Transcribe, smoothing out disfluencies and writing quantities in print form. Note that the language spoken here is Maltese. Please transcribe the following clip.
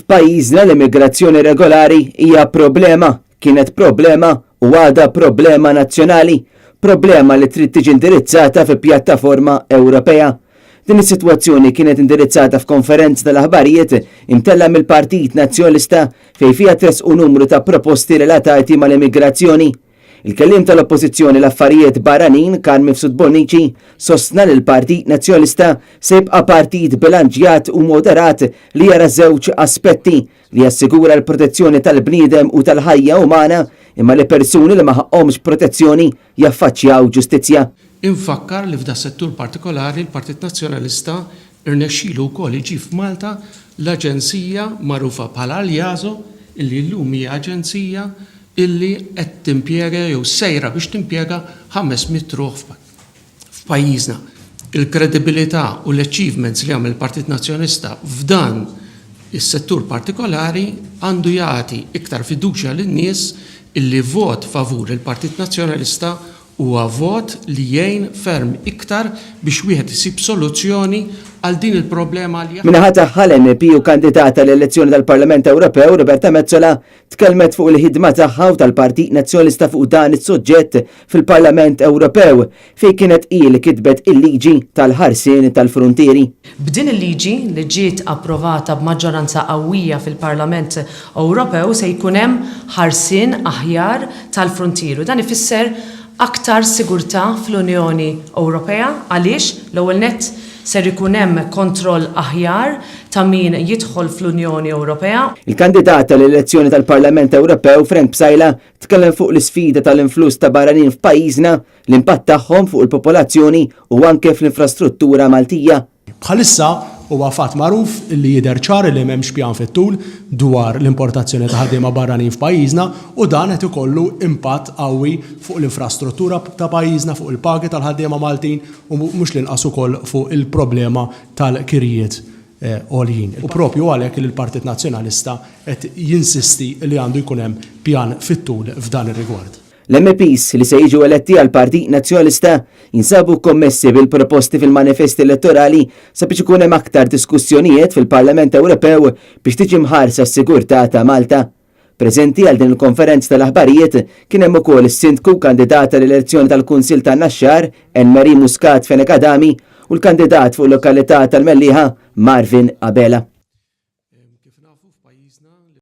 F'pajjiżna l-immigrazzjoni regolari hija problema, kienet problema u għadha problema nazzjonali, problema li trid tiġi indirizzata fi pjattaforma Ewropea. Din is-sitwazzjoni kienet indirizzata f'konferenza tal-aħbarijiet imtella mill-Partit Nazzjonalista fejn fiha tresqu numru ta' proposti relatati mal-immigrazzjoni. Il-kellim tal-oppożizzjoni l-affarijiet barranin Carmen Mifsud sostna li l-Partit Nazzjonalista se jibqa' partit bilanċjat u moderat li jara żewġ aspetti li jassigura l-protezzjoni tal-bniedem u tal-ħajja umana imma li persuni li ma ħaqhomx protezzjoni jaffaċċjaw ġustizzja. Infakkar li f'da settur partikolari l-Partit Nazzjonalista irnexxielu wkoll iġi f'Malta l-aġenzija magħrufa bħala Aljazo illi llum hija aġenzija illi qed timpjega jew sejra biex timpjega 500 ruħ f'pajjiżna. Il-kredibilità u l-achievements li għamel il-Partit Nazzjonalista f'dan is-settur partikolari għandu jagħti iktar fiduċja lin-nies illi vot favur il-Partit Nazzjonalista huwa vot li jgħin ferm iktar biex wieħed isib soluzzjoni għal din il-problema li Minnaħa l-MP u kandidata l-elezzjoni tal-Parlament Ewropew Roberta Mezzola tkellmet fuq il-ħidma tagħha u tal-Partit Nazzjonalista fuq dan is-suġġett fil-Parlament Ewropew fejn kienet li kitbet il-liġi tal-ħarsien tal-frontieri. B'din il-liġi li ġiet approvata b'maġġoranza qawwija fil-Parlament Ewropew se jkun hemm ħarsien aħjar tal-frontieru. Dan ifisser aktar sigurtà fl-Unjoni Ewropea għaliex l-ewwel nett ser ikun hemm kontroll aħjar ta' min jidħol fl-Unjoni Ewropea. Il-kandidata l-elezzjoni tal-Parlament Ewropew Frank Psajla tkellem fuq l-isfida tal-influss ta' barranin f'pajjiżna, l-impatt tagħhom fuq il-popolazzjoni u anke fl-infrastruttura Maltija. Bħalissa huwa fatt magħruf li jidher ċar li m'hemmx pjan fit-tul dwar l-importazzjoni ta' ħaddiema barranin f'pajjiżna u dan qed ikollu impatt qawwi fuq l-infrastruttura ta' pajjiżna, fuq il-pagi tal-ħaddiema Maltin u mhux l-inqas ukoll fuq il-problema tal-kirjiet għoljin. U propju għalhekk li l-Partit Nazzjonalista qed jinsisti li għandu jkun hemm pjan fit-tul f'dan ir-rigward. L-MPs li se jiġu eletti għal Partit Nazzjonalista jinsabu kommessi bil-proposti fil-manifesti elettorali sabiex ikun hemm aktar diskussjonijiet fil-Parlament Ewropew biex tiġi mħarsa s-sigurtà ta' Malta. Preżenti għal din il-konferenza tal-aħbarijiet kien hemm ukoll is-sindku kandidata l-elezzjoni tal-Kunsill tan-Naxxar Enmeri Muscat Fenekadami u l-kandidat fuq lokalità tal-Mellieħa Marvin Abela.